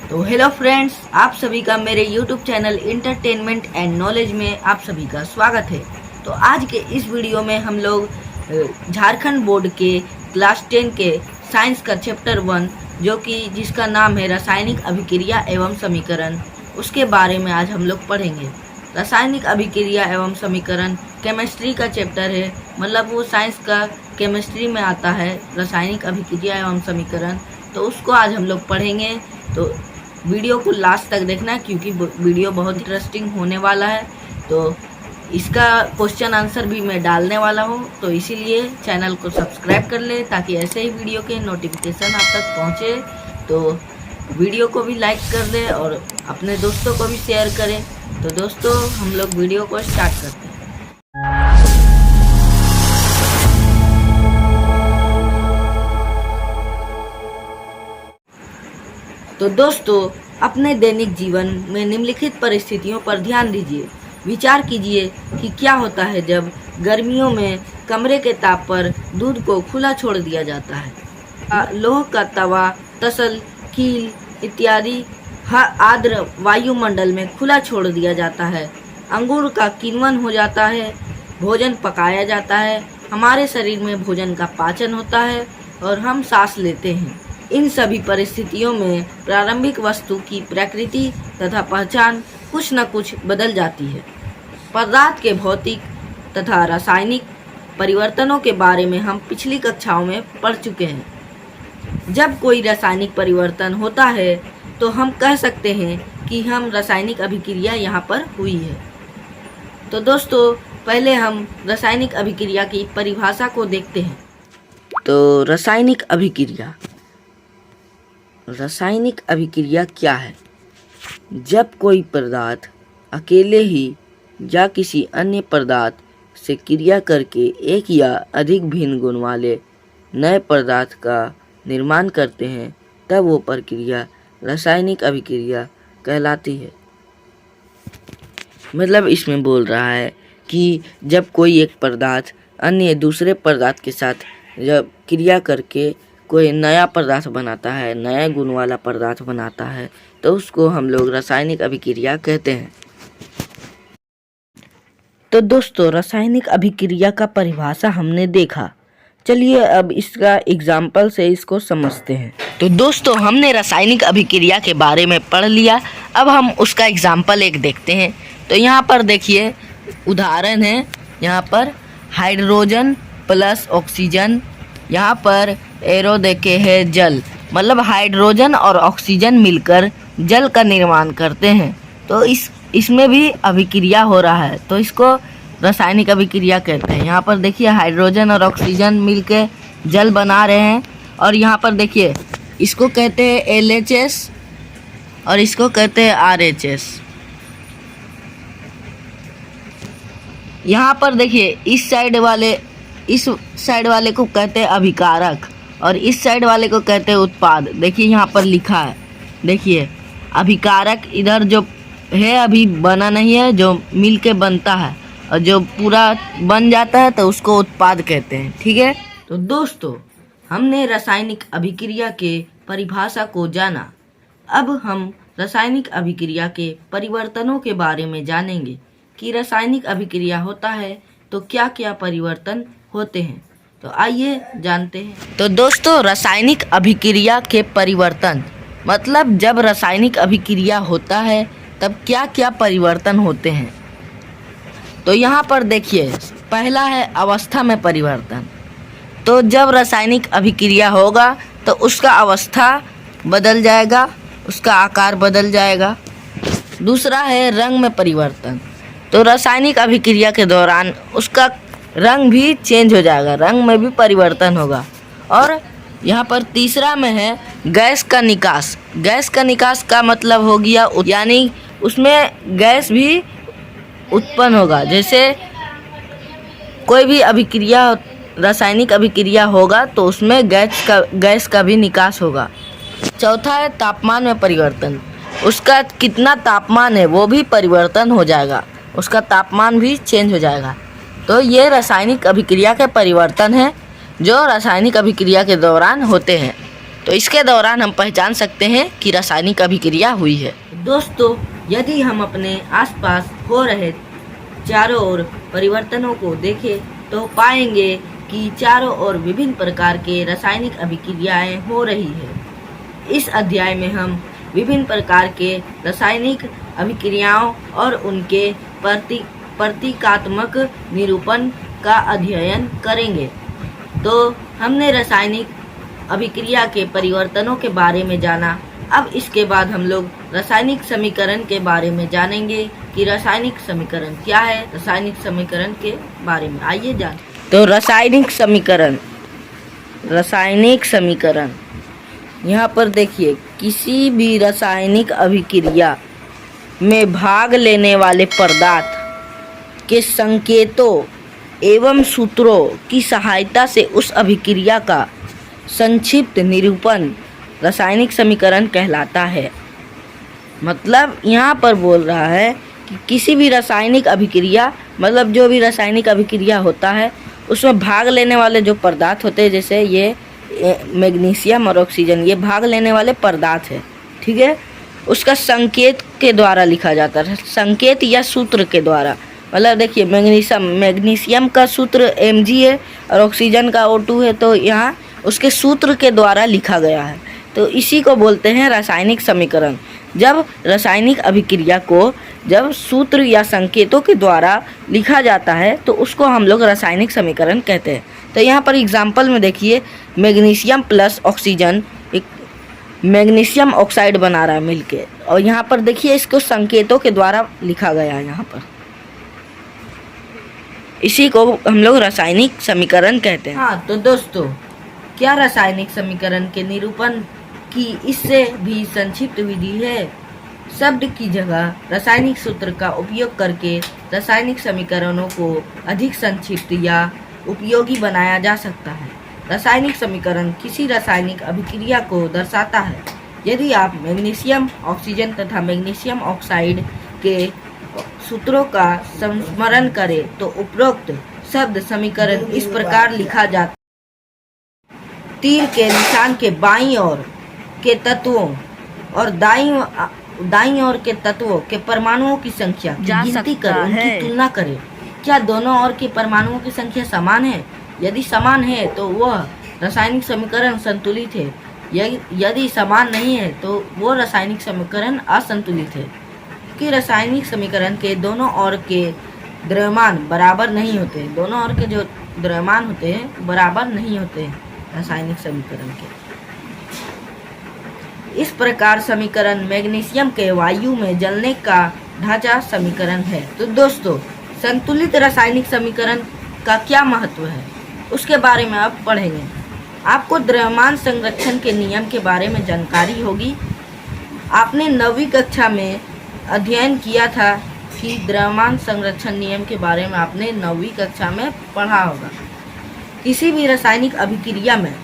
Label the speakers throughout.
Speaker 1: तो hello friends, आप सभी का मेरे YouTube channel entertainment and knowledge में आप सभी का स्वागत है। तो आज के इस वीडियो में हम लोग झारखंड बोर्ड के क्लास 10 के साइंस का चैप्टर 1 जो कि जिसका नाम है रासायनिक अभिक्रिया एवं समीकरण, उसके बारे में आज हम लोग पढ़ेंगे। रासायनिक अभिक्रिया एवं समीकरण केमिस्ट्री का चैप्टर है, मतलब वो साइंस का केमिस्ट्री में आता है रासायनिक अभिक्रिया एवं समीकरण। तो उसको आज हम लोग पढ़ेंगे। तो वीडियो को लास्ट तक देखना क्योंकि वीडियो बहुत इंटरेस्टिंग होने वाला है। तो इसका क्वेश्चन आंसर भी मैं डालने वाला हूँ, तो इसीलिए चैनल को सब्सक्राइब कर ले ताकि ऐसे ही वीडियो के नोटिफिकेशन आप तक पहुँचे। तो वीडियो को भी लाइक कर दे और अपने दोस्तों को भी शेयर करें। तो दोस्तों, हम लोग वीडियो को स्टार्ट करते हैं। तो दोस्तों, अपने दैनिक जीवन में निम्नलिखित परिस्थितियों पर ध्यान दीजिए। विचार कीजिए कि क्या होता है जब गर्मियों में कमरे के ताप पर दूध को खुला छोड़ दिया जाता है। लोह का तवा, तसल, कील इत्यादि आर्द्र वायुमंडल में खुला छोड़ दिया जाता है। अंगूर का किण्वन हो जाता है, भोजन पकाया जाता है, हमारे शरीर में भोजन का पाचन होता है और हम सांस लेते हैं। इन सभी परिस्थितियों में प्रारंभिक वस्तु की प्रकृति तथा पहचान कुछ न कुछ बदल जाती है। पदार्थ के भौतिक तथा रासायनिक परिवर्तनों के बारे में हम पिछली कक्षाओं में पढ़ चुके हैं। जब कोई रासायनिक परिवर्तन होता है तो हम कह सकते हैं कि हम रासायनिक अभिक्रिया यहाँ पर हुई है। तो दोस्तों, पहले हम रासायनिक अभिक्रिया की परिभाषा को देखते हैं। तो रासायनिक अभिक्रिया क्या है? जब कोई पदार्थ अकेले ही या किसी अन्य पदार्थ से क्रिया करके एक या अधिक भिन्न गुण वाले नए पदार्थ का निर्माण करते हैं, तब वो प्रक्रिया रासायनिक अभिक्रिया कहलाती है। मतलब इसमें बोल रहा है कि जब कोई एक पदार्थ अन्य दूसरे पदार्थ के साथ जब क्रिया करके कोई नया पदार्थ बनाता है, नया गुण वाला पदार्थ बनाता है, तो उसको हम लोग रासायनिक अभिक्रिया कहते हैं। तो दोस्तों, रासायनिक अभिक्रिया का परिभाषा हमने देखा। चलिए अब इसका एग्जाम्पल से इसको समझते हैं। तो दोस्तों, हमने रासायनिक अभिक्रिया के बारे में पढ़ लिया। अब हम उसका एग्जाम्पल एक देखते हैं। तो यहाँ पर देखिए, उदाहरण है, यहाँ पर हाइड्रोजन प्लस ऑक्सीजन, यहाँ पर एरो देखे है जल, मतलब हाइड्रोजन और ऑक्सीजन मिलकर जल का निर्माण करते हैं। तो इसमें भी अभिक्रिया हो रहा है, तो इसको रासायनिक अभिक्रिया कहते हैं। यहाँ पर देखिए, हाइड्रोजन और ऑक्सीजन मिलके जल बना रहे हैं। और यहाँ पर देखिए, इसको कहते हैं LHS और इसको कहते हैं RHS। यहाँ पर देखिए, इस साइड वाले को कहते हैं अभिकारक और इस साइड वाले को कहते हैं उत्पाद। देखिए यहाँ पर लिखा है, देखिए अभिकारक इधर जो है अभी बना नहीं है, जो मिल के बनता है, और जो पूरा बन जाता है तो उसको उत्पाद कहते हैं। ठीक है। तो दोस्तों, हमने रासायनिक अभिक्रिया के परिभाषा को जाना। अब हम रासायनिक अभिक्रिया के परिवर्तनों के बारे में जानेंगे कि रासायनिक अभिक्रिया होता है तो क्या क्या परिवर्तन होते हैं। तो आइए जानते हैं। तो दोस्तों, रासायनिक अभिक्रिया के परिवर्तन मतलब जब रासायनिक अभिक्रिया होता है तब क्या क्या परिवर्तन होते हैं। तो यहाँ पर देखिए, पहला है अवस्था में परिवर्तन। तो जब रासायनिक अभिक्रिया होगा तो उसका अवस्था बदल जाएगा, उसका आकार बदल जाएगा। दूसरा है रंग में परिवर्तन। तो रासायनिक अभिक्रिया के दौरान उसका रंग भी चेंज हो जाएगा, रंग में भी परिवर्तन होगा। और यहाँ पर तीसरा में है गैस का निकास। गैस का निकास का मतलब हो गया, यानी उसमें गैस भी उत्पन्न होगा। जैसे कोई भी अभिक्रिया, रासायनिक अभिक्रिया होगा तो उसमें गैस का भी निकास होगा। चौथा है तापमान में परिवर्तन। उसका कितना तापमान है वो भी परिवर्तन हो जाएगा, उसका तापमान भी चेंज हो जाएगा। तो ये रासायनिक अभिक्रिया के परिवर्तन हैं जो रासायनिक अभिक्रिया के दौरान होते हैं। तो इसके दौरान हम पहचान सकते हैं कि रासायनिक अभिक्रिया हुई है। दोस्तों, यदि हम अपने आसपास हो रहे चारों ओर परिवर्तनों को देखें तो पाएंगे कि चारों ओर विभिन्न प्रकार के रासायनिक अभिक्रियाएं हो रही है। इस अध्याय में हम विभिन्न प्रकार के रासायनिक अभिक्रियाओं और उनके प्रतीकात्मक निरूपण का अध्ययन करेंगे। तो हमने रासायनिक अभिक्रिया के परिवर्तनों के बारे में जाना। अब इसके बाद हम लोग रासायनिक समीकरण के बारे में जानेंगे कि रासायनिक समीकरण क्या है। रासायनिक समीकरण के बारे में आइए जान। तो रासायनिक समीकरण यहाँ पर देखिए, किसी भी रासायनिक अभिक्रिया में भाग लेने वाले पदार्थ के संकेतों एवं सूत्रों की सहायता से उस अभिक्रिया का संक्षिप्त निरूपण रासायनिक समीकरण कहलाता है। मतलब यहाँ पर बोल रहा है कि किसी भी रासायनिक अभिक्रिया, मतलब जो भी रासायनिक अभिक्रिया होता है उसमें भाग लेने वाले जो पदार्थ होते हैं, जैसे ये मैग्नीशियम और ऑक्सीजन, ये भाग लेने वाले पदार्थ है, ठीक है। उसका संकेत के द्वारा लिखा जाता है, संकेत या सूत्र के द्वारा। मतलब देखिए, मैग्नीशियम का सूत्र Mg है और ऑक्सीजन का O2 है, तो यहाँ उसके सूत्र के द्वारा लिखा गया है। तो इसी को बोलते हैं रासायनिक समीकरण। जब रासायनिक अभिक्रिया को जब सूत्र या संकेतों के द्वारा लिखा जाता है तो उसको हम लोग रासायनिक समीकरण कहते हैं। तो यहाँ पर एग्जाम्पल में देखिए, मैग्नीशियम प्लस ऑक्सीजन एक मैग्नीशियम ऑक्साइड बना रहा है मिलके, और यहाँ पर देखिए इसको संकेतों के द्वारा लिखा गया है यहाँ पर। इसी को हम लोग रासायनिक समीकरण कहते हैं। हाँ, तो दोस्तों, क्या रासायनिक समीकरण के निरूपण की इससे भी संक्षिप्त विधि है? शब्द की जगह रासायनिक सूत्र का उपयोग करके रासायनिक समीकरणों को अधिक संक्षिप्त या उपयोगी बनाया जा सकता है। रासायनिक समीकरण किसी रासायनिक अभिक्रिया को दर्शाता है। यदि आप मैग्नीशियम ऑक्सीजन तथा मैग्नीशियम ऑक्साइड के सूत्रों का संस्मरण करें तो उपरोक्त शब्द समीकरण इस प्रकार लिखा जाता है। तीर के निशान के बाईं ओर के तत्वों और दाईं ओर के तत्वों के परमाणुओं की संख्या की गिनती कर उनकी तुलना करें। क्या दोनों ओर के परमाणुओं की संख्या समान है? यदि समान है तो वह रासायनिक समीकरण संतुलित है। यदि समान नहीं है तो वो रासायनिक समीकरण असंतुलित है, क्योंकि रासायनिक समीकरण के दोनों ओर के द्रव्यमान बराबर नहीं होते। दोनों ओर के जो द्रव्यमान होते हैं बराबर नहीं होते हैं रासायनिक समीकरण के। इस प्रकार समीकरण मैग्नीशियम के वायु में जलने का ढांचा समीकरण है। तो दोस्तों, संतुलित रासायनिक समीकरण का क्या महत्व है उसके बारे में अब पढ़ेंगे। आपको द्रव्यमान संरक्षण के नियम के बारे में जानकारी होगी। आपने 9वीं कक्षा में अध्ययन किया था कि द्रव्यमान संरक्षण नियम के बारे में आपने 9वीं कक्षा में पढ़ा होगा। किसी भी रासायनिक अभिक्रिया में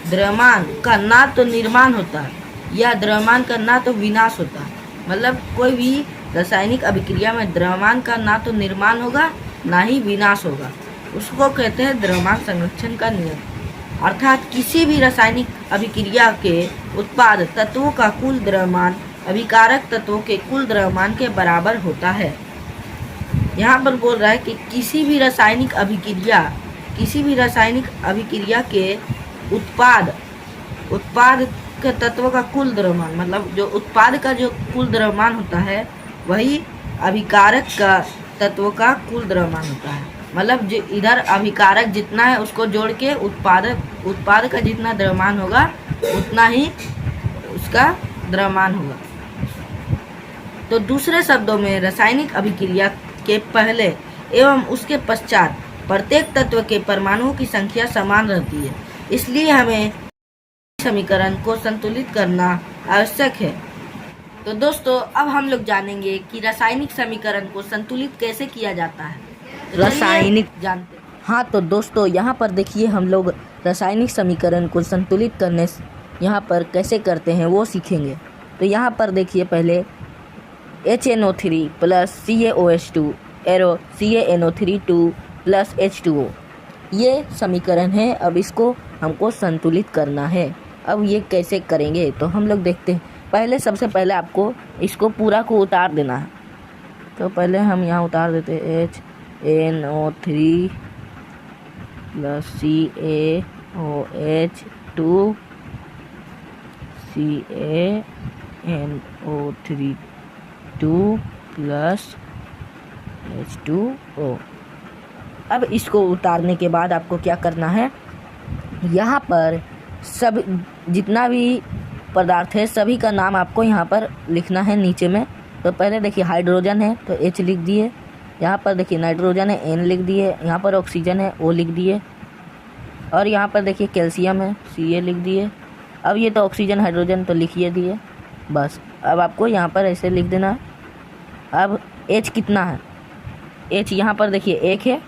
Speaker 1: द्रव्यमान का ना तो निर्माण होता है या द्रव्यमान का ना तो विनाश होता है। मतलब कोई भी रासायनिक अभिक्रिया में द्रव्यमान का ना तो निर्माण होगा ना ही विनाश होगा, उसको कहते हैं द्रव्यमान संरक्षण का नियम। अर्थात किसी भी रासायनिक अभिक्रिया के उत्पाद तत्वों का कुल द्रव्यमान अभिकारक तत्वों के कुल द्रव्यमान के बराबर होता है। यहाँ पर बोल रहा है कि किसी भी रासायनिक अभिक्रिया के उत्पाद के तत्वों का कुल द्रव्यमान, मतलब जो उत्पाद का जो कुल द्रव्यमान होता है वही अभिकारक का तत्वों का कुल द्रव्यमान होता है। मतलब जो इधर अभिकारक जितना है उसको जोड़ के उत्पाद का जितना द्रव्यमान होगा उतना ही उसका द्रव्यमान होगा। तो दूसरे शब्दों में रासायनिक अभिक्रिया के पहले एवं उसके पश्चात प्रत्येक तत्व के परमाणुओं की संख्या समान रहती है, इसलिए हमें समीकरण को संतुलित करना आवश्यक है। तो दोस्तों, अब हम लोग जानेंगे कि रासायनिक समीकरण को संतुलित कैसे किया जाता है। रासायनिक जानते हैं। हाँ, तो दोस्तों यहाँ पर देखिए, हम लोग रासायनिक समीकरण को संतुलित करने यहाँ पर कैसे करते हैं वो सीखेंगे। तो यहाँ पर देखिए, पहले HNO3 plus CaOH2 arrow CaNO3 2 plus H2O, ये समीकरण है। अब इसको हमको संतुलित करना है। अब ये कैसे करेंगे तो हम लोग देखते हैं। पहले सबसे पहले आपको इसको पूरा को उतार देना है। तो पहले हम यहाँ उतार देते हैं HNO3 plus CaOH2 CaNO3 2 plus H2O। अब इसको उतारने के बाद आपको क्या करना है, यहाँ पर सब जितना भी पदार्थ है सभी का नाम आपको यहाँ पर लिखना है नीचे में। तो पहले देखिए हाइड्रोजन है तो H लिख दिए, यहाँ पर देखिए नाइट्रोजन है N लिख दिए, यहाँ पर ऑक्सीजन है O लिख दिए, और यहाँ पर देखिए कैल्शियम है Ca लिख दिए। अब ये तो ऑक्सीजन हाइड्रोजन तो लिखिए दिए बस। अब आपको यहाँ पर ऐसे लिख देना है। अब H कितना है, H यहाँ पर देखिए 1 है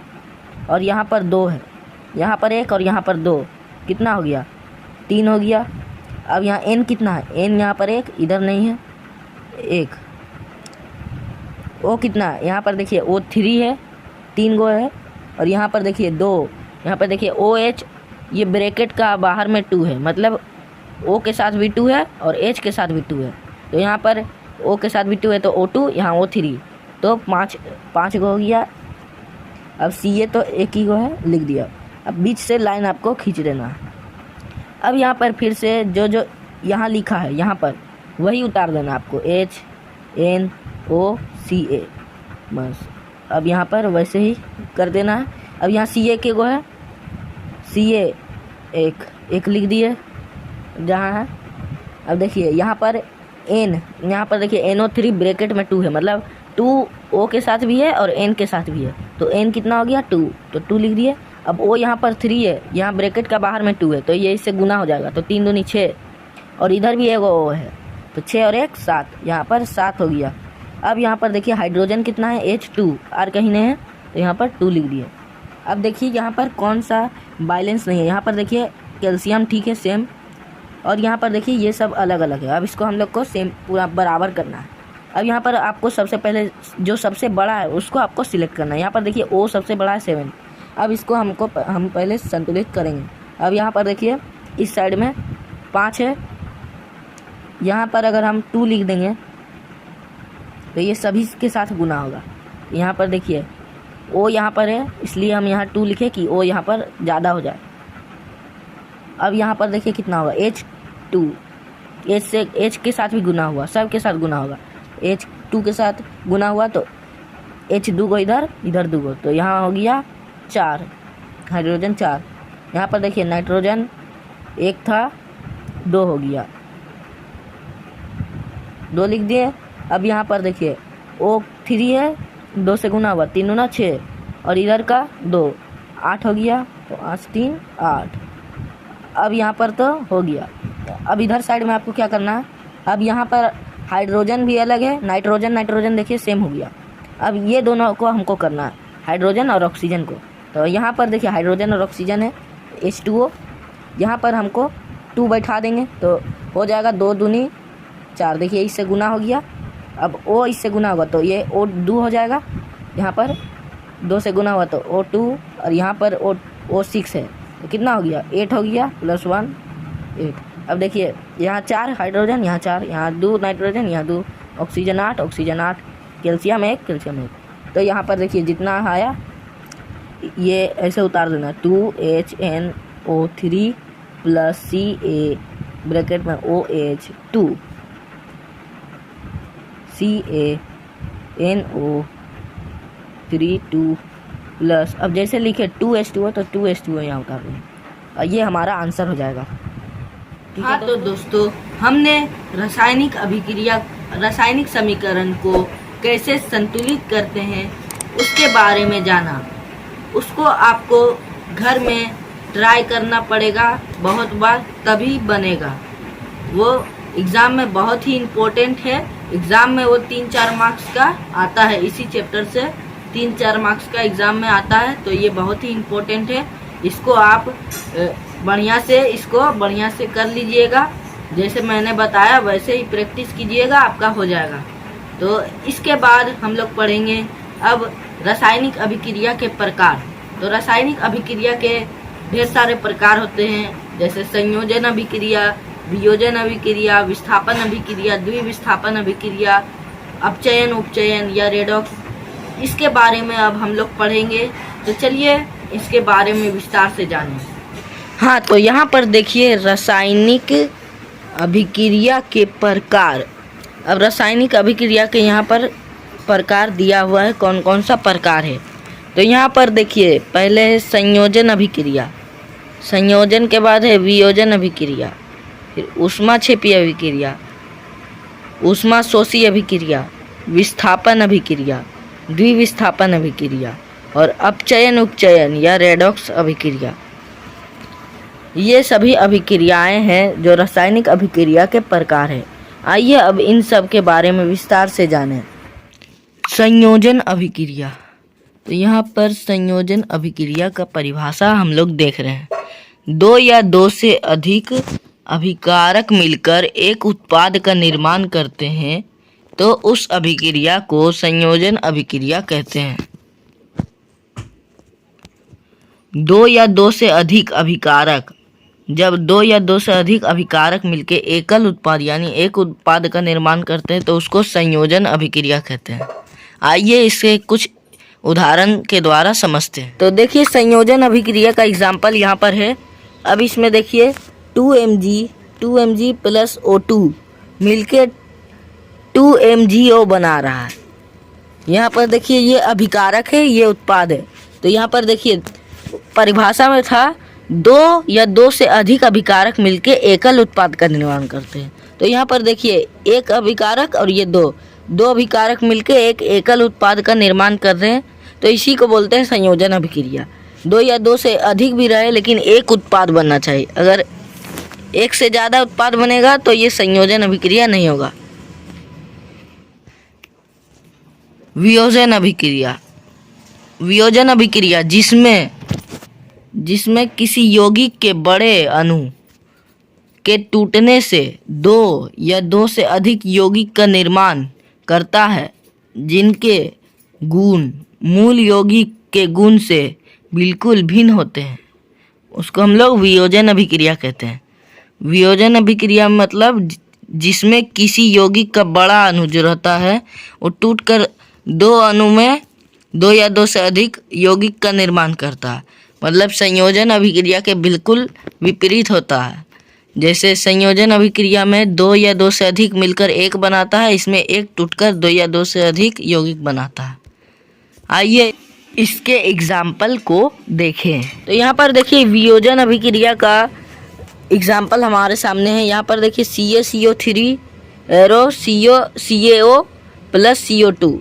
Speaker 1: और यहाँ पर 2 है, यहाँ पर 1 और यहाँ पर 2, कितना हो गया 3 हो गया। अब यहाँ N कितना है, N यहाँ पर 1 इधर नहीं है 1। O कितना है, यहाँ पर देखिए O3 है 3 गो है, और यहाँ पर देखिए 2, यहाँ पर देखिए OH ये ब्रैकेट का बाहर में 2 है, मतलब O के साथ भी 2 है और H के साथ भी 2 है। तो यहाँ पर O के साथ भी 2 है तो O2, यहाँ O3, तो 5 गो हो गया। अब Ca तो 1 ही गो है लिख दिया। अब बीच से लाइन आपको खींच देना है। अब यहाँ पर फिर से जो जो यहाँ लिखा है यहाँ पर वही उतार देना आपको HNO3 बस। अब यहाँ पर वैसे ही कर देना है। अब यहाँ Ca के गो है, Ca एक लिख दिए जहाँ है। अब देखिए यहाँ पर N, यहाँ पर देखिए NO3 ब्रैकेट में 2 है, मतलब 2 O के साथ भी है और N के साथ भी है, तो N कितना हो गया 2, तो 2 लिख दिए। अब O यहाँ पर 3 है, यहाँ ब्रैकेट का बाहर में 2 है, तो ये इससे गुना हो जाएगा, तो 3 दूनी 6, और इधर भी एक O है, तो 6 और 1 7, यहाँ पर 7 हो गया। अब यहाँ पर देखिए हाइड्रोजन कितना है H2, R कहीं नहीं है, तो यहाँ पर 2 लिख दिए। अब देखिए यहाँ पर कौन सा बैलेंस नहीं है, यहाँ पर देखिए कैल्शियम ठीक है सेम, और यहाँ पर देखिए ये सब अलग अलग है। अब इसको हम लोग को सेम पूरा बराबर करना है। अब यहाँ पर आपको सबसे पहले जो सबसे बड़ा है उसको आपको सिलेक्ट करना है। यहाँ पर देखिए O सबसे बड़ा है 7। अब इसको हम पहले संतुलित करेंगे। अब यहाँ पर देखिए इस साइड में 5 है, यहाँ पर अगर हम 2 लिख देंगे तो ये सभी के साथ गुना होगा। यहाँ पर देखिए O यहाँ पर है, इसलिए हम यहाँ 2 लिखे कि O यहाँ पर ज़्यादा हो जाए। अब यहाँ पर देखिए कितना होगा H2, H के साथ भी गुना हुआ, सब के साथ गुना होगा। H2 के साथ गुना हुआ तो H 2 गो इधर 2 गो, तो यहाँ हो गया 4, हाइड्रोजन 4। यहाँ पर देखिए नाइट्रोजन 1 था 2 हो गया, 2 लिख दिए। अब यहाँ पर देखिए O3 है, 2 से गुना हुआ 3 गुना 6, और इधर का 2 8 हो गया, तो 8 3 8। अब यहाँ पर तो हो गया। अब इधर साइड में आपको क्या करना है, अब यहाँ पर हाइड्रोजन भी अलग है, नाइट्रोजन देखिए सेम हो गया। अब ये दोनों को हमको करना है, हाइड्रोजन और ऑक्सीजन को। तो यहाँ पर देखिए हाइड्रोजन और ऑक्सीजन है H2O, यहाँ पर हमको 2 बैठा देंगे तो हो जाएगा 2 दूनी 4, देखिए इससे गुना हो गया। अब O इससे गुना होगा तो ये O2 हो जाएगा, यहाँ पर 2 से गुना हुआ तो O2, और यहाँ पर O6 है, तो कितना हो गया 8 हो गया, +1 8। अब देखिए यहाँ 4 हाइड्रोजन, यहाँ 4, यहाँ 2 नाइट्रोजन, यहाँ 2 ऑक्सीजन 8 कैल्शियम 1। तो यहाँ पर देखिए जितना आया ये ऐसे उतार देना, 2HNO3 प्लस Ca ब्रैकेट में OH2 CaNO3 2 प्लस, अब जैसे लिखे 2H2O तो 2H2O यहाँ उतार दें, और ये हमारा आंसर हो जाएगा। हाँ तो दोस्तों हमने रासायनिक समीकरण को कैसे संतुलित करते हैं उसके बारे में जाना। उसको आपको घर में ट्राई करना पड़ेगा बहुत बार, तभी बनेगा। वो एग्ज़ाम में बहुत ही इम्पोर्टेंट है। एग्ज़ाम में वो 3-4 मार्क्स का आता है, इसी चैप्टर से 3-4 मार्क्स का एग्ज़ाम में आता है, तो ये बहुत ही इम्पोर्टेंट है। इसको आप बढ़िया से कर लीजिएगा, जैसे मैंने बताया वैसे ही प्रैक्टिस कीजिएगा, आपका हो जाएगा। तो इसके बाद हम लोग पढ़ेंगे अब रासायनिक अभिक्रिया के प्रकार। तो रासायनिक अभिक्रिया के ढेर सारे प्रकार होते हैं, जैसे संयोजन अभिक्रिया, वियोजन अभिक्रिया, विस्थापन अभिक्रिया, द्विविस्थापन अभिक्रिया, अपचयन, उपचयन या रेडॉक्स, इसके बारे में अब हम लोग पढ़ेंगे। तो चलिए इसके बारे में विस्तार से जानें। हाँ, तो यहाँ पर देखिए रासायनिक अभिक्रिया के प्रकार। अब रासायनिक अभिक्रिया के यहाँ पर प्रकार दिया हुआ है, कौन कौन सा प्रकार है। तो यहाँ पर देखिए पहले है संयोजन अभिक्रिया, संयोजन के बाद है वियोजन अभिक्रिया, फिर ऊष्माक्षेपी अभिक्रिया, ऊष्माशोषी अभिक्रिया, विस्थापन अभिक्रिया, द्विविस्थापन अभिक्रिया और अपचयन उपचयन या रेडॉक्स अभिक्रिया। ये सभी अभिक्रियाएं हैं जो रासायनिक अभिक्रिया के प्रकार हैं। आइए अब इन सब के बारे में विस्तार से जानें। संयोजन अभिक्रिया। तो यहाँ पर संयोजन अभिक्रिया का परिभाषा हम लोग देख रहे हैं। दो या दो से अधिक अभिकारक मिलकर एक उत्पाद का निर्माण करते हैं तो उस अभिक्रिया को संयोजन अभिक्रिया कहते हैं। दो या दो से अधिक अभिकारक, जब दो या दो से अधिक अभिकारक मिलकर एकल उत्पाद यानी एक उत्पाद का निर्माण करते हैं तो उसको संयोजन अभिक्रिया कहते हैं। आइए इसके कुछ उदाहरण के द्वारा समझते हैं। तो देखिए संयोजन अभिक्रिया का एग्जाम्पल यहाँ पर है। अब इसमें देखिए 2Mg प्लस O2 मिलके 2MgO बना रहा है। यहाँ पर देखिए ये अभिकारक है, ये उत्पाद है। तो यहाँ पर देखिए परिभाषा में था दो या दो से अधिक अभिकारक मिलके एकल उत्पाद का निर्माण करते हैं। तो यहाँ पर देखिए एक अभिकारक और ये दो अभिकारक मिलके एक एकल उत्पाद का निर्माण कर रहे हैं, तो इसी को बोलते हैं संयोजन अभिक्रिया। दो या दो से अधिक भी रहे लेकिन एक उत्पाद बनना चाहिए। अगर एक से ज़्यादा उत्पाद बनेगा तो ये संयोजन अभिक्रिया नहीं होगा। वियोजन अभिक्रिया। वियोजन अभिक्रिया जिसमें किसी यौगिक के बड़े अणु के टूटने से दो या दो से अधिक यौगिक का निर्माण करता है जिनके गुण मूल यौगिक के गुण से बिल्कुल भिन्न होते हैं, उसको हम लोग वियोजन अभिक्रिया कहते हैं। वियोजन अभिक्रिया मतलब जिसमें किसी यौगिक का बड़ा अणु जो रहता है वो टूटकर दो अणु में दो या दो से अधिक यौगिक का निर्माण करता है। मतलब संयोजन अभिक्रिया के बिल्कुल विपरीत होता है। जैसे संयोजन अभिक्रिया में दो या दो से अधिक मिलकर एक बनाता है, इसमें एक टूटकर दो या दो से अधिक यौगिक बनाता है। आइए इसके एग्जाम्पल को देखें। तो यहाँ पर देखिए वियोजन अभिक्रिया का एग्जाम्पल हमारे सामने है। यहाँ पर देखिए CaCO3 arrow CaO plus CO2।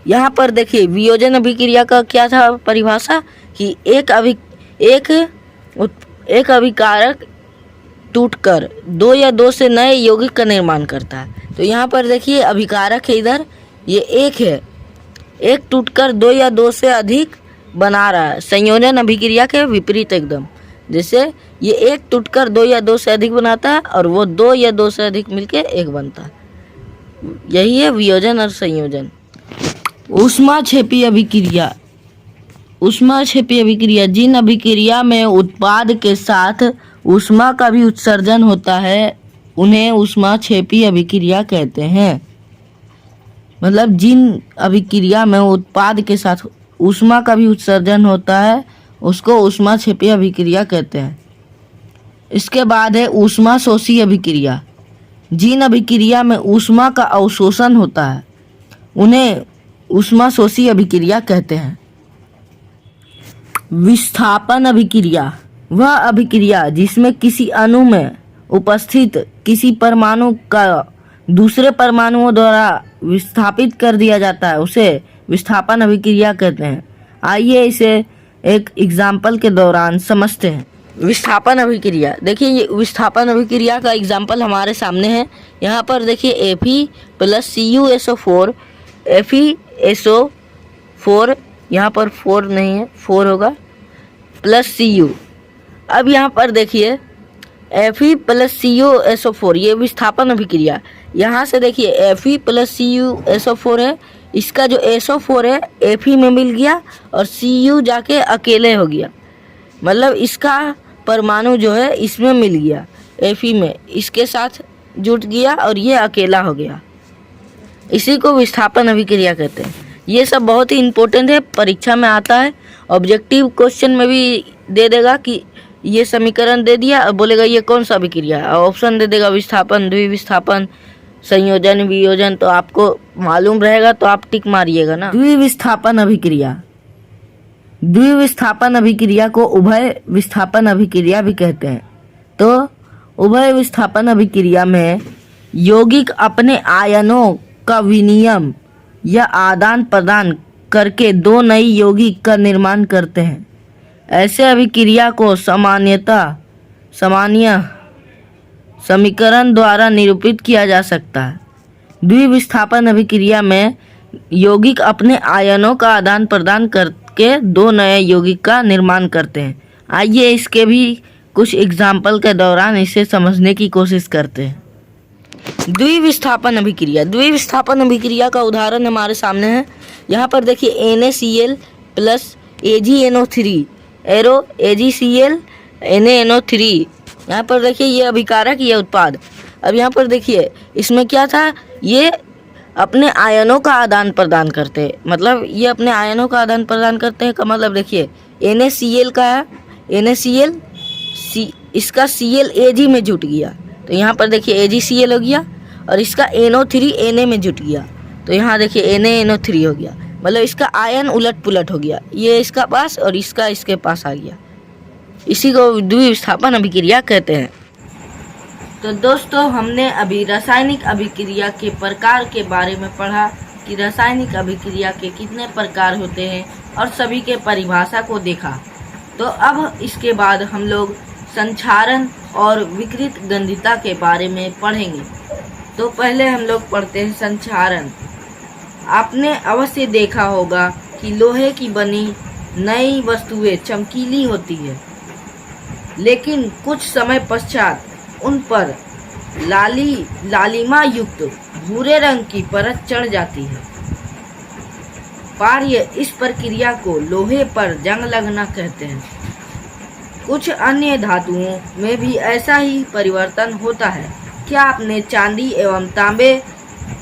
Speaker 1: यहाँ पर देखिए वियोजन अभिक्रिया का क्या था परिभाषा कि एक अभिकारक टूटकर दो या दो से नए यौगिक का निर्माण करता है। तो यहाँ पर देखिए अभिकारक है, इधर ये एक है, एक टूटकर दो या दो से अधिक बना रहा है। संयोजन अभिक्रिया के विपरीत एकदम। जैसे ये एक टूटकर दो या दो से अधिक बनाता है और वो दो या दो से अधिक मिलके एक बनता है। यही है वियोजन और संयोजन। ऊष्माक्षेपी अभिक्रिया। ऊष्माक्षेपी अभिक्रिया जिन अभिक्रिया में उत्पाद के साथ ऊष्मा का भी उत्सर्जन होता है उन्हें ऊष्माक्षेपी अभिक्रिया कहते हैं। मतलब जिन अभिक्रिया में उत्पाद के साथ ऊष्मा का भी उत्सर्जन होता है उसको ऊष्माक्षेपी अभिक्रिया कहते हैं। इसके बाद है ऊष्माशोषी अभिक्रिया। जिन अभिक्रिया में ऊष्मा का अवशोषण होता है उन्हें ऊष्माशोषी अभिक्रिया कहते हैं। विस्थापन अभिक्रिया वह अभिक्रिया जिसमें किसी अणु में उपस्थित किसी परमाणु का दूसरे परमाणुओं द्वारा विस्थापित कर दिया जाता है, उसे विस्थापन अभिक्रिया कहते हैं। आइए इसे एक एग्जाम्पल के दौरान समझते हैं। विस्थापन अभिक्रिया। देखिए ये विस्थापन अभिक्रिया का एग्जाम्पल हमारे सामने है। यहाँ पर देखिए Fe प्लस CuSO4 FeSO4, यहाँ पर 4 नहीं है 4 होगा, प्लस Cu। अब यहाँ पर देखिए Fe प्लस CuSO4 ये विस्थापन अभिक्रिया। यहाँ से देखिए Fe प्लस CuSO4 है, इसका जो SO4 है Fe में मिल गया और Cu जाके अकेले हो गया। मतलब इसका परमाणु जो है इसमें मिल गया, Fe में, इसके साथ जुट गया और ये अकेला हो गया। इसी को विस्थापन अभिक्रिया कहते हैं। ये सब बहुत ही इम्पोर्टेंट है, परीक्षा में आता है। ऑब्जेक्टिव क्वेश्चन में भी दे देगा कि ये समीकरण दे दिया और बोलेगा ये कौन सा अभिक्रिया है, ऑप्शन दे देगा विस्थापन, द्विविस्थापन, संयोजन, वियोजन। तो आपको मालूम रहेगा तो आप टिक मारिएगा ना। द्विविस्थापन अभिक्रिया, द्विविस्थापन अभिक्रिया को उभय विस्थापन अभिक्रिया भी कहते हैं। तो उभय विस्थापन अभिक्रिया में यौगिक अपने आयनों का विनिमय या आदान प्रदान करके दो नई यौगिक का निर्माण करते हैं। ऐसे अभिक्रिया को सामान्य समीकरण द्वारा निरूपित किया जा सकता है। द्विविस्थापन अभिक्रिया में यौगिक अपने आयनों का आदान प्रदान करके दो नए यौगिक का निर्माण करते हैं। आइए इसके भी कुछ एग्जाम्पल के दौरान इसे समझने की कोशिश करते हैं। द्विविस्थापन अभिक्रिया, द्विविस्थापन अभिक्रिया का उदाहरण हमारे सामने है। यहाँ पर देखिए NaCl plus AgNO3 arrow AgCl NaNO3। यहाँ पर देखिए ये अभिकारक, ये उत्पाद। अब यहाँ पर देखिए इसमें क्या था, ये अपने आयनों का आदान प्रदान करते हैं, मतलब ये अपने आयनों का आदान प्रदान करते हैं का मतलब देखिए NaCl का है, NaCl इसका Cl Ag में जुट गया, तो यहाँ पर देखिए AgCl हो गया, और इसका NO3 Na में जुट गया, तो यहाँ देखिए NaNO3 हो गया, मतलब इसका आयन उलट पुलट हो गया, ये इसका पास और इसका इसके पास आ गया। इसी को द्विविस्थापन अभिक्रिया कहते हैं। तो दोस्तों हमने अभी रासायनिक अभिक्रिया के प्रकार के बारे में पढ़ा कि रासायनिक अभिक्रिया के कितने प्रकार होते हैं और सभी के परिभाषा को देखा। तो अब इसके बाद हम लोग संक्षारण और विकृत गंधिता के बारे में पढ़ेंगे। तो पहले हम लोग पढ़ते हैं संक्षारण। आपने अवश्य देखा होगा कि लोहे की बनी नई वस्तुएं चमकीली होती है, लेकिन कुछ समय पश्चात उन पर लालिमा युक्त भूरे रंग की परत चढ़ जाती है। पार्य इस प्रक्रिया को लोहे पर जंग लगना कहते हैं। कुछ अन्य धातुओं में भी ऐसा ही परिवर्तन होता है। क्या आपने चांदी एवं तांबे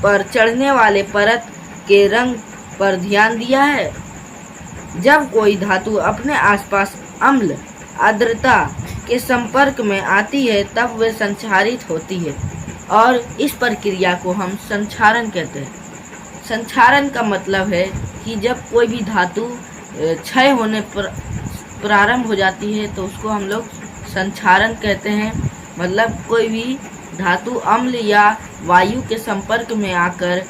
Speaker 1: पर चढ़ने वाले परत के रंग पर ध्यान दिया है? जब कोई धातु अपने आसपास अम्ल आर्द्रता के संपर्क में आती है तब वे संक्षारित होती है, और इस प्रक्रिया को हम संक्षारण कहते हैं। संक्षारण का मतलब है कि जब कोई भी धातु क्षय होने पर प्रारंभ हो जाती है तो उसको हम लोग संक्षारण कहते हैं। मतलब कोई भी धातु अम्ल या वायु के संपर्क में आकर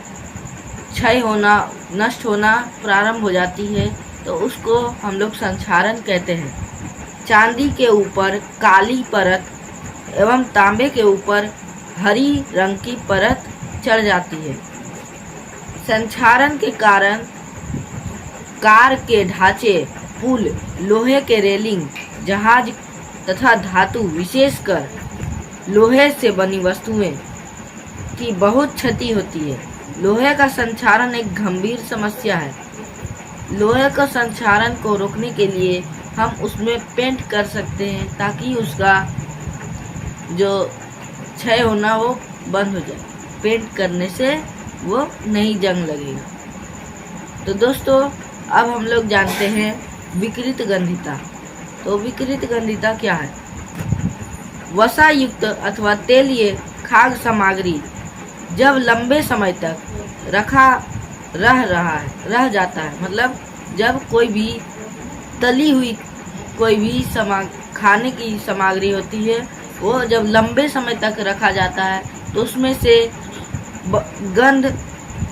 Speaker 1: क्षय होना, नष्ट होना प्रारंभ हो जाती है तो उसको हम लोग संक्षारण कहते हैं। चांदी के ऊपर काली परत एवं तांबे के ऊपर हरी रंग की परत चढ़ जाती है। संक्षारण के कारण कार के ढांचे, पुल, लोहे के रेलिंग, जहाज तथा धातु विशेषकर लोहे से बनी वस्तुएं की बहुत क्षति होती है। लोहे का संक्षारण एक गंभीर समस्या है। लोहे का संक्षारण को रोकने के लिए हम उसमें पेंट कर सकते हैं ताकि उसका जो क्षय होना वो बंद हो जाए। पेंट करने से वो नहीं जंग लगेगा। तो दोस्तों अब हम लोग जानते हैं विकृत गंधिता। तो विकृत गंधिता क्या है? वसा युक्त अथवा तेलीय खाद्य सामग्री जब लंबे समय तक रह जाता है, मतलब जब कोई भी तली हुई कोई भी खाने की सामग्री होती है वो जब लंबे समय तक रखा जाता है तो उसमें से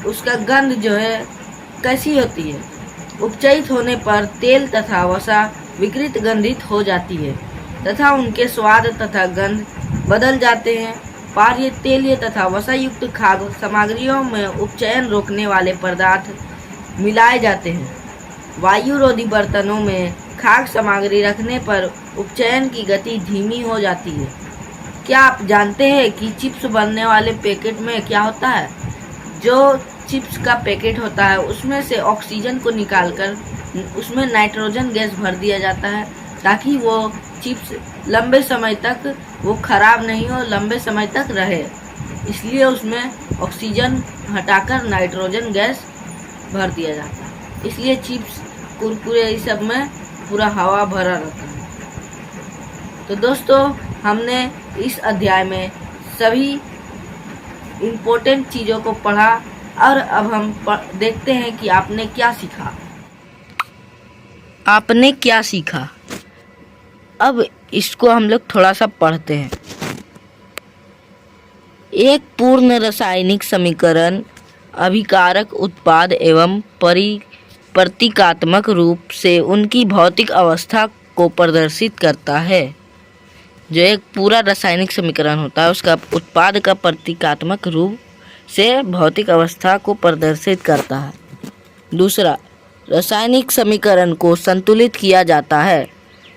Speaker 1: उसका गंध जो है कैसी होती है? उपचयित होने पर तेल तथा वसा विकृत गंधित हो जाती है तथा उनके स्वाद तथा गंध बदल जाते हैं। पार्य तेलीय तथा वसा युक्त खाद्य सामग्रियों में उपचयन रोकने वाले पदार्थ मिलाए जाते हैं। वायुरोधी बर्तनों में खाद्य सामग्री रखने पर उपचयन की गति धीमी हो जाती है। क्या आप जानते हैं कि चिप्स बनने वाले पैकेट में क्या होता है? जो चिप्स का पैकेट होता है उसमें से ऑक्सीजन को निकालकर उसमें नाइट्रोजन गैस भर दिया जाता है ताकि वो चिप्स लंबे समय तक वो खराब नहीं हो, लंबे समय तक रहे, इसलिए उसमें ऑक्सीजन हटाकर नाइट्रोजन गैस भर दिया जाता है। इसलिए चिप्स, कुरकुरे इस सब में पूरा हवा भरा रहता है। तो दोस्तों, हमने इस अध्याय में सभी इम्पोर्टेंट चीज़ों को पढ़ा और अब हम देखते हैं कि आपने क्या सीखा। आपने क्या सीखा, अब इसको हम लोग थोड़ा सा पढ़ते हैं। एक पूर्ण रासायनिक समीकरण अभिकारक उत्पाद एवं प्रतीकात्मक रूप से उनकी भौतिक अवस्था को प्रदर्शित करता है। जो एक पूरा रासायनिक समीकरण होता है उसका उत्पाद का प्रतीकात्मक रूप से भौतिक अवस्था को प्रदर्शित करता है। दूसरा, रासायनिक समीकरण को संतुलित किया जाता है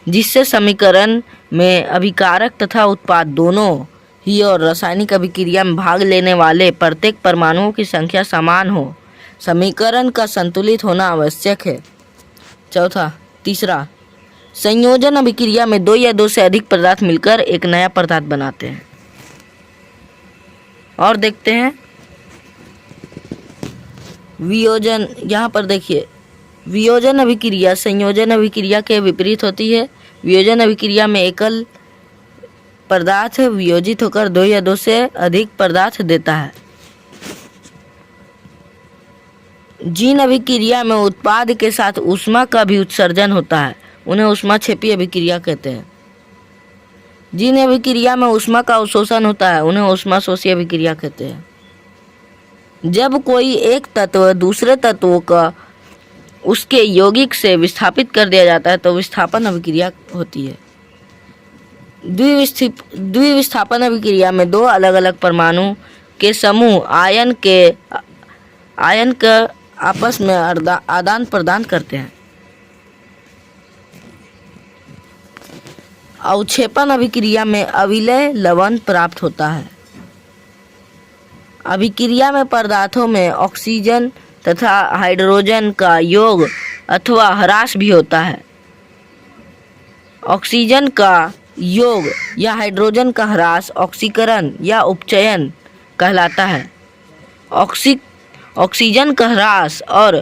Speaker 1: जिससे समीकरण में अभिकारक तथा उत्पाद दोनों ही और रासायनिक अभिक्रिया में भाग लेने वाले प्रत्येक परमाणुओं की संख्या समान हो। समीकरण का संतुलित होना आवश्यक है। तीसरा, संयोजन अभिक्रिया में दो या दो से अधिक पदार्थ मिलकर एक नया पदार्थ बनाते हैं। और देखते हैं वियोजन। यहाँ पर देखिए, वियोजन अभिक्रिया संयोजन अभिक्रिया के विपरीत होती है। वियोजन अभिक्रिया में एकल पदार्थ वियोजित होकर दो या दो से अधिक पदार्थ देता है। जिन अभिक्रिया में उत्पाद के साथ ऊष्मा का भी उत्सर्जन होता है उन्हें ऊष्माक्षेपी अभिक्रिया कहते हैं। जिन अभिक्रिया में ऊष्मा का अवशोषण होता है उन्हें ऊष्माशोषी अभिक्रिया कहते हैं। जब कोई एक तत्व दूसरे तत्वों का उसके यौगिक से विस्थापित कर दिया जाता है तो विस्थापन अभिक्रिया होती है। द्विविस्थापन अभिक्रिया में दो अलग अलग परमाणु के समूह आयन का आपस में आदान प्रदान करते हैं। अवक्षेपण अभिक्रिया में अविलय लवण प्राप्त होता है। अभिक्रिया में पदार्थों में ऑक्सीजन तथा हाइड्रोजन का योग अथवा ह्रास भी होता है। ऑक्सीजन का योग या हाइड्रोजन का ह्रास ऑक्सीकरण या उपचयन कहलाता है। ऑक्सीजन का ह्रास और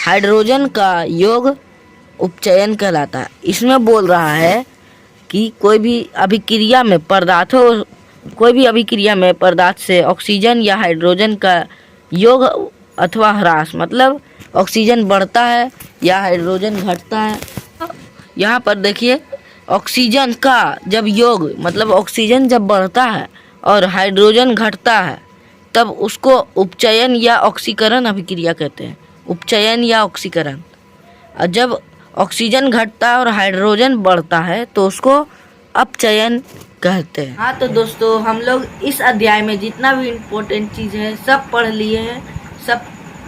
Speaker 1: हाइड्रोजन का योग उपचयन कहलाता है। इसमें बोल रहा है कि कोई भी अभिक्रिया में पदार्थ से ऑक्सीजन या हाइड्रोजन का योग अथवा ह्रास, मतलब ऑक्सीजन बढ़ता है या हाइड्रोजन घटता है। यहाँ पर देखिए, ऑक्सीजन का जब योग, मतलब ऑक्सीजन जब बढ़ता है और हाइड्रोजन घटता है तब उसको उपचयन या ऑक्सीकरण अभिक्रिया कहते हैं। उपचयन या ऑक्सीकरण। और जब ऑक्सीजन घटता है और हाइड्रोजन बढ़ता है तो उसको अपचयन कहते हैं। हाँ, तो दोस्तों, हम लोग इस अध्याय में जितना भी इम्पोर्टेंट चीज़ है सब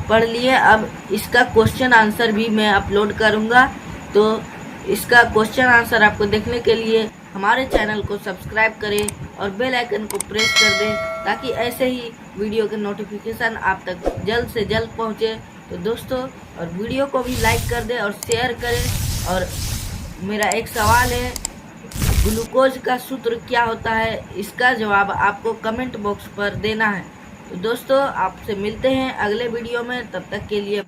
Speaker 1: पढ़ लिए। अब इसका क्वेश्चन आंसर भी मैं अपलोड करूँगा, तो इसका क्वेश्चन आंसर आपको देखने के लिए हमारे चैनल को सब्सक्राइब करें और बेल आइकन को प्रेस कर दें ताकि ऐसे ही वीडियो के नोटिफिकेशन आप तक जल्द से जल्द पहुँचे। तो दोस्तों, और वीडियो को भी लाइक कर दें और शेयर करें। और मेरा एक सवाल है, ग्लूकोज का सूत्र क्या होता है? इसका जवाब आपको कमेंट बॉक्स पर देना है। तो दोस्तों, आपसे मिलते हैं अगले वीडियो में, तब तक के लिए